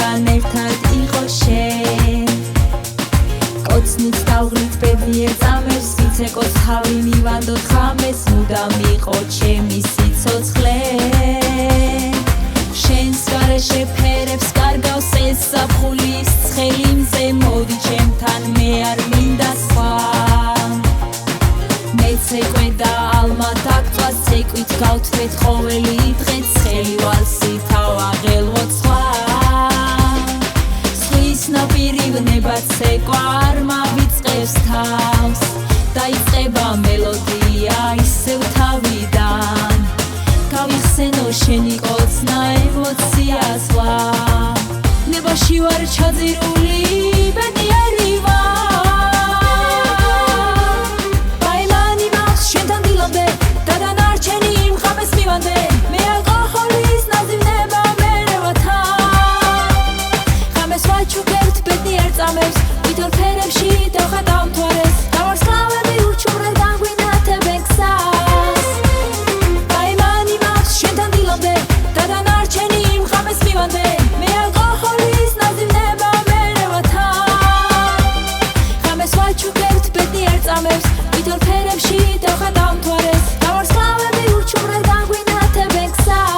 ჩემთან ერთად იყო შენ კოცნით დავღრით ბედნიერ წამებს ვიცე კოც თავი მივანდოთ ხამეს მუდამ იყო ჩემი სიცოცხლე შენს გარეშე ფერებს კარგავს ეს საფხულის ცხელი მზე მოდი ჩემთან მე არ მინდა სხვა მეც ეკვე და ალმა დაგწვას ცეკვით გავთვეთ ყოველი დღე ცხელი ვალსი თავაღელვოთ სხვა ნებად ცეკვა არ მავიწყებს თავს დაიწყება მელოდია ისევ თავიდან გავიხსენო შენი კოცნა ემოცია ზღვა ნებაში ვარ ჩაძირული ბედნიერი ვარ ბაილანი მაქვს შენთან დილამდე და დანარჩენი იმ ღამეს მივანდე მე ალკოჰოლის ნაზივნება მერევათან ღამეს ვაჩუქებთ წამებს ვითარ ფერებში დავხატავ მთვარეს დავარსკვლავები ურჩევნად განგვინათებენ გზას ბაილანი მაქვს შენთან დილამდე და დანარჩენი იმ ღამეს მივანდე მე ალკოჰოლის ნაზივნება მერევათან ღამეს ვაჩუქებთ ბედნიერ წამებს ვითარ ფერებში დავხატავ მთვარეს დავარსკვლავები ურჩევნად განგვინათებენ გზას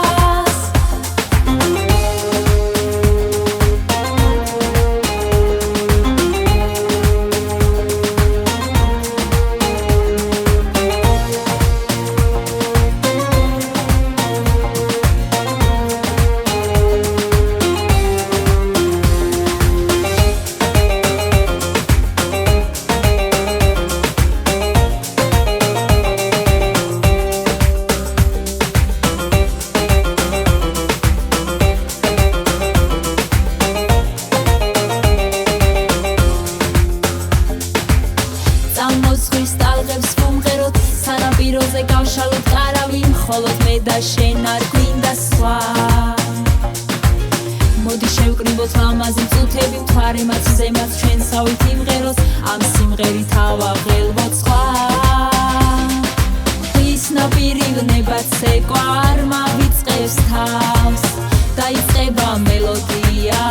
სანაპიროზე გავშალოთ კარავი მხოლოდ მე და შენ არ გვინდა სხვა მოდი შევკრიბოთ ლამაზი წუთები მთვარემაც ზემაც ჩვენსავით იმღეროს ამ სიმღერით ავაღელვოთ სხვა ხის ნაპირი ნებად ცეკვა არ მავიწყებს თავს დაიწყება მელოდია